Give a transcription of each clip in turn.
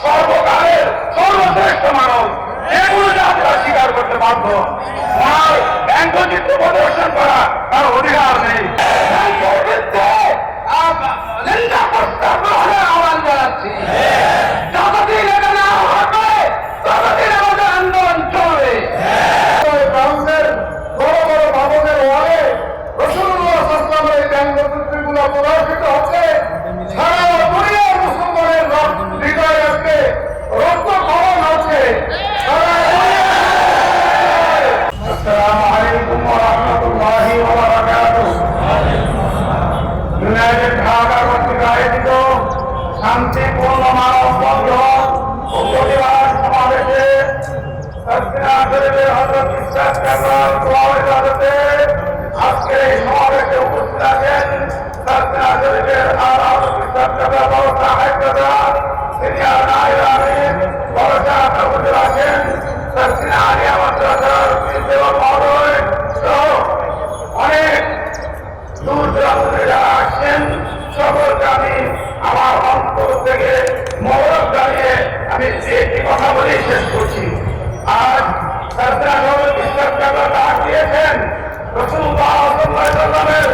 সর্বকালের সর্বশ্রেষ্ঠ মানব, এগুলো জাতিরা স্বীকার করতে বাধ্য। আর ব্যঙ্গচিত্র প্রদর্শন করা তার অধিকার নেই। আহ্বান জানাচ্ছি, যতদিন এটা না হবে ততদিন আমাদের আন্দোলন চলবে। ফ্রান্সের বড় বড় ভবনের ওয়ালে রাসূলুল্লাহ সাল্লাল্লাহু আলাইহি ওয়াসাল্লামের ব্যঙ্গচিত্রগুলো প্রদর্শিত হচ্ছে। সারা দুনিয়ার মুসলমানের হৃদয়ে আজকে রক্ত খরণ হচ্ছে। আসসালামু আলাইকুম ওয়া রাহমাতুল্লাহি ওয়া বারাকাতুহু। ইউনাইটেড ঢাকা কর্তৃক আয়োজিত শান্তিপূর্ণ মানব বন্ধন ও প্রতিবাদ সমাবেশে সারসিনা শরীফের হযরত ইসলাম কাবরার দোয়ার ইজাজতে আজকে এই সমাবেশে উপস্থিত আছেন সারসিনা শরীফের আলা হযরত ইসলাম কাবরার বাবা হেফাজত সিনিয়র নায়েব আমির বাবা উপস্থিত আছেন সারসিনা আলিয়া মাদ্রাসার প্রিন্সিপাল মহোদয় সহ অনেক দূর দূরান্ত থেকে যারা আসছেন সকলকে আমি আমার অন্তর থেকে মহরত জানিয়ে আমি একটি কথা বলে শেষ করছি। আজ সারসিনা শরীফ ইসলাম কাবরা ডাক দিয়েছেন রাসূলুল্লাহ সাল্লাল্লাহু আলাইহি ওয়াসাল্লামের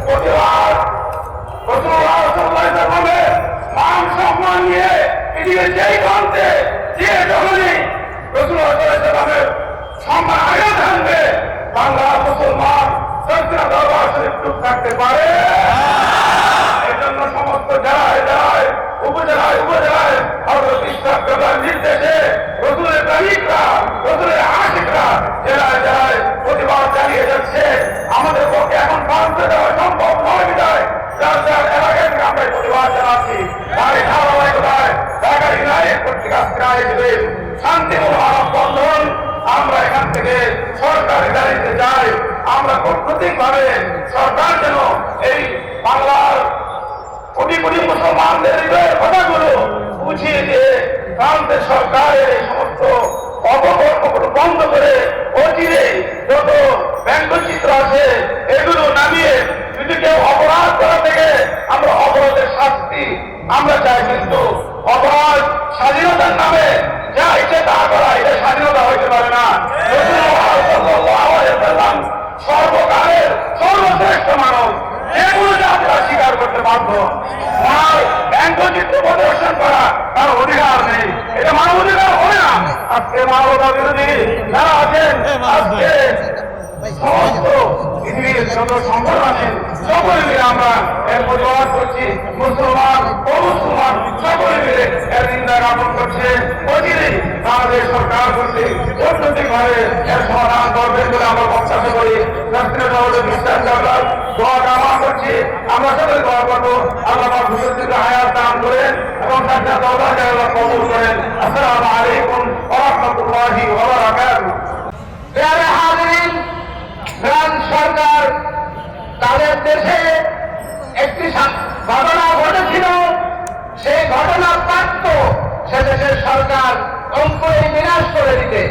প্রতিবাদ, রাসূলুল্লাহ সাল্লাল্লাহু আলাইহি ওয়াসাল্লামের মান সম্মান নিয়ে পৃথিবীর যেই প্রান্তে যে জগনে রাসূলুল্লাহ সাল্লাল্লাহু আলাইহি ওয়াসাল্লামের সম্মান আগে থাকবে, বাংলার মুসলমান সারসিনা দরবার শরীফ চুপ থাকতে পারে? এজন্য সমস্ত জেলায় উপজেলায় হযরত ইসলাম কাবরার নির্দেশে রাসূলের প্রেমিকরা, রাসূলের আশিকরা জেলায় প্রতিবাদ চালিয়ে যাচ্ছে। আমাদের পক্ষে এখন পাল্টে দেওয়া সম্ভব নয় বিধায় যার এলাকায় থেকে আমরা প্রতিবাদ জানাচ্ছি। তার এই ধারাবাহিকতায় ঢাকা ইউনাইটেড কর্তৃক আজকে আয়োজিত শান্তিপূর্ণ মানব বন্ধন আমরা এখান থেকে সরকারি দাঁড়িয়ে যাই। আমরা কূটনৈতিকভাবে সরকার যেন এই বাংলার কোটি কোটি মুসলমানদের হৃদয়ের কথাগুলো বুঝিয়ে দিয়ে ফ্রান্সের সরকারের এই সমস্ত অপকর্মগুলো বন্ধ করে অচিরে যত ব্যঙ্গচিত্র আছে এগুলো নামিয়ে যদি কেউ অপরাধ করা থেকে আমরা অপরাধের শাস্তি আমরা চাই, কিন্তু অপরাধ স্বাধীনতার নামে যা ইচ্ছে তা করা এটা স্বাধীনতা হইতে পারে না। সর্বকালের সর্বশ্রেষ্ঠ মানব, এগুলো জাতিরা স্বীকার করতে বাধ্য। আর ব্যঙ্গচিত্র প্রদর্শন করা তার অধিকার নেই, এটা মানব অধিকার হবে না। আজকে মানবতা বিরোধী যারা আছেন, আজকে সমস্ত পৃথিবীর যত সংগঠন আছেন সকলে মিলে আমরা এর প্রতিবাদ করছি। মুসলমান অমুসলমান সকলে মিলে এর নিন্দা জ্ঞাপন করছে। অচিরেই বাংলাদেশ সরকার কর্তৃক কূটনৈতিকভাবে এর সমাধান করবেন বলে আমরা প্রত্যাশা করি। বিশ্বাস দোয়া কামনা করছি। আমরা সকলে দোয়া করবো আল্লাহ ভবিষ্যৎ হায়াত দান করেন এবং সারসিনা দরবারকে আল্লাহ কবুল করেন। আসসালামু আলাইকুম ওয়া রাহমাতুল্লাহি ওয়া বারাকাতুহু। প্রিয় হাজিরিন, ফ্রান্স সরকার তাদের দেশে একটি ঘটনা ঘটেছিল, সেই ঘটনা পারত সে দেশের সরকার অঙ্কুরে বিনাশ করে দিতে,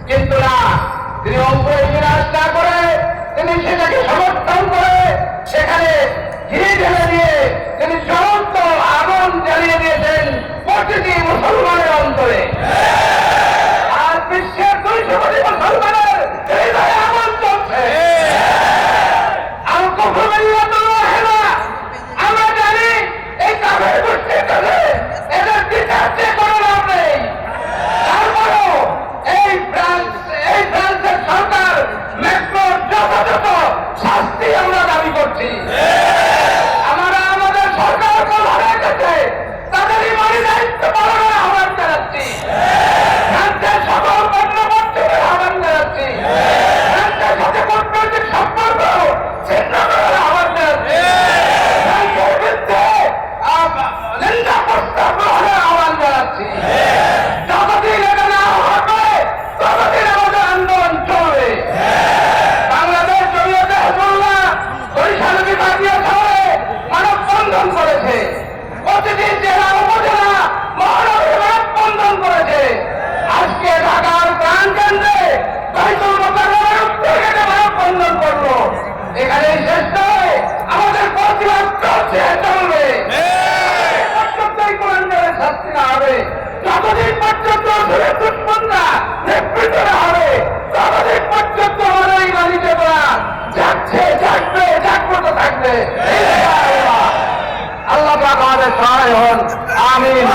কিন্তু না, তিনি অঙ্কুরে বিনাশ না করে তিনি সেটাকে সমর্থন করে সেখানে ঘি ঢেলে দিয়ে তিনি জ্বলন্ত আগুন জ্বালিয়ে দিয়েছেন প্রতিটি মুসলমানের অন্তরে। আর বিশ্বের 200 কোটি মুসলমানের হৃদয়ে আগুন চলছে। আমরা জানি এই কাফের গোষ্ঠীর কাছে এদের বিচার যে কোনো লাভ নেই। তারপরেও এই ফ্রান্সের সরকার মেট্রোর যথাযথ শাস্তি আমরা দাবি করছি। আমরা আমাদের সরকার প্রধানের কাছে তাদের ইমানি দায়িত্ব পালনের আহ্বান জানাচ্ছি। ফ্রান্সের সকল কর্মকর্তাদের আহ্বান জানাচ্ছি। ফ্রান্সের সাথে কূটনৈতিক সম্পর্ক ছিন্ন করার আহ্বান জানাচ্ছি। ফ্রান্সের বিরুদ্ধে নিন্দা প্রস্তাব গ্রহণের আহ্বান জানাচ্ছি। যতদিন এটা না হবে ততদিন আমাদের আন্দোলন চলবে। বাংলাদেশ জমিয়তে হিজবুল্লাহ বরিশাল বিভাগীয় শহরে মানববন্ধন করেছে। প্রতিটি জেলা উপজেলা মহানগরে মানববন্ধন করেছে। আজকে ঢাকার প্রাণকেন্দ্রে বাইতুল মোকাররমের উত্তর গেটে মানববন্ধন করলো। এখানে শেষ নয়, আমাদের প্রতিবাদ চলছে, চলবে। শাস্তি না হবে সহায় হন। আমিন।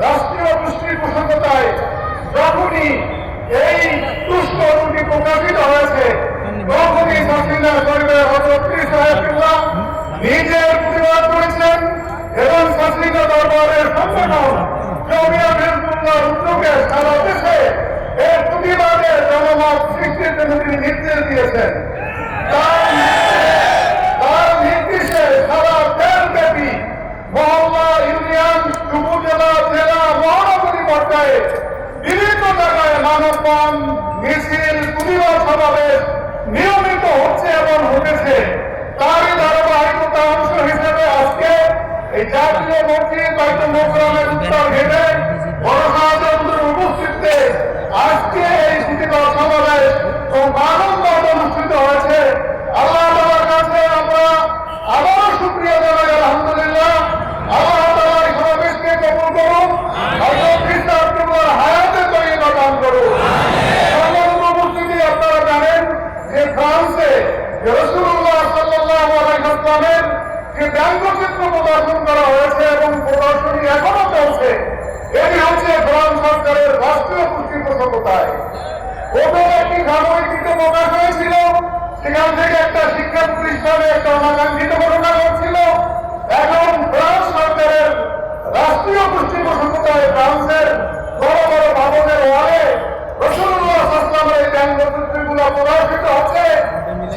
রাষ্ট্রীয় পৃষ্ঠপোষকতায় যখনই এই দুষ্কর্মটি প্রকাশিত হয়েছে তখনই সার্সিনা শরীফের হযরত সাহেবুল্লাহ নিজের প্রতিবাদ করেছেন এবং সার্সিনা দরবারের সংগঠন জমিয়ত হিজবুল্লাহর উদ্যোগে সারা দেশে এর প্রতিবাদের জনমত সৃষ্টির জন্য তিনি নির্দেশ দিয়েছেন। তার নির্দেশে সারা দেশব্যাপী মহল্লা, ইউনিয়ন, উপজেলা, জেলা, মহানগরী পর্যায়ে বিভিন্ন জায়গায় মানববন্ধন, মিছিল, প্রতিবাদ সমাবেশ নিয়মিত হচ্ছে এবং হতেছে। তারই ধারাবাহিকতা অংশ হিসেবে আজকে এই জাতীয় মসজিদ বাইতুল মোকাররমের উত্তর গেটে বড় শাহজাহানের উপস্থিতিতে আজকে এই প্রতিবাদ সমাবেশ ও মানববন্ধন অনুষ্ঠিত হয়েছে। আল্লাহ তাআলার কাছে আমরা আবারও শুকরিয়া জানাই, আলহামদুলিল্লাহ। আল্লাহ তাআলা এই সমাবেশকে কবুল করুন, হায়াতে তৈরি দান করুন। উপস্থিতি আপনারা জানেন যে ফ্রান্সে রাসূলুল্লাহ সাল্লাল্লাহু আলাইহি ওয়াসাল্লামের যে ব্যঙ্গচিত্র প্রদর্শন করা হয়েছে এবং প্রদর্শনী এখনো চলছে, এটি হচ্ছে ফ্রান্স সরকারের রাষ্ট্রীয় পৃষ্ঠপোষকতায়। প্রথম একটি সাময়িকীতে প্রকাশ হয়েছিল, সেখান থেকে একটা শিক্ষা প্রতিষ্ঠানে একটা অনাকাঙ্ক্ষিত ঘটনা ঘটছিল। এখন ফ্রান্স সরকারের রাষ্ট্রীয় পৃষ্ঠপোষকতায় ফ্রান্সের বড় বড় ভবনের ওয়ালে রাসূলুল্লাহ সাল্লাল্লাহু আলাইহি ওয়াসাল্লামের এই ব্যঙ্গচিত্রগুলো প্রদর্শিত হচ্ছে।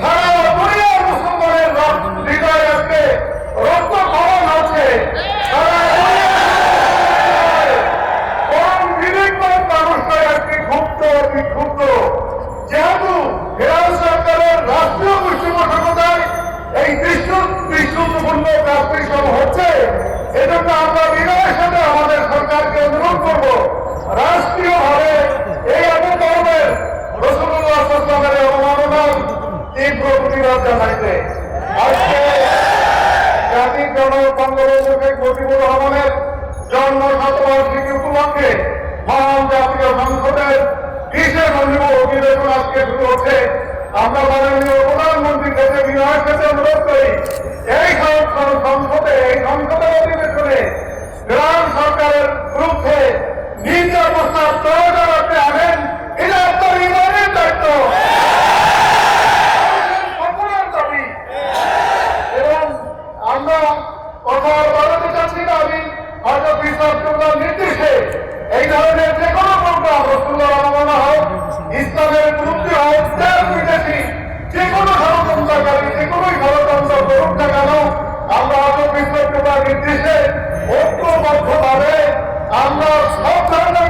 সারা দুনিয়ার মুসলমানের হৃদয়ে আজকে রক্তক্ষরণ হচ্ছে। সারা মানুষরা আজকে ক্ষুব্ধ, বিক্ষুব্ধ। যেহেতু ফ্রান্স সরকারের রাষ্ট্রীয় পৃষ্ঠপোষকতায় এই দৃশ্যপূর্ণ কাজটি সব হচ্ছে, এজন্য আমরা বিনয়ের সাথে আমাদের সরকারকে অনুরোধ করব রাষ্ট্রীয়ভাবে এই আবু বকরের রাসূলুল্লাহ সাল্লাল্লাহু আলাইহি ওয়াসাল্লামের তীব্র প্রতিবাদ জানাইতে। আজকে জাতির জনক বঙ্গবন্ধু শেখ মুজিবুর রহমানের জন্ম শতবার্ষিকী উপলক্ষে মহান জাতীয় সংসদের বিশেষ অধিবেশন আজকে শুরু হচ্ছে। আমরা মাননীয় প্রধানমন্ত্রীর কাছে বিনয়ের সাথে অনুরোধ করি, এই সংসদের অধিবেশনে ফ্রান্স সরকারের বিরুদ্ধে নিন্দা প্রস্তাব প্রয়োজন আপনি আনেন। এটা আপনার ইমানের দায়িত্ব, সকলের দাবি। এবং আমরা কথা বলাতে চাচ্ছি না, আমি হয়তো বিশ্বাসযোগ্য নির্দেশে এই ধরনের যে কোনো প্রোগ্রাম রাসূলুল্লাহ রহমানা হোক, ইসলামের বিরুদ্ধে হোক, দেশ বিদেশি যে কোনো ষড়যন্ত্রকারী যে কোনো ষড়যন্ত্র করুক না কেন, আমরা হয়তো বিশ্বাসযোগ্য নির্দেশে ঐক্যবদ্ধভাবে আমরা সব ধরনের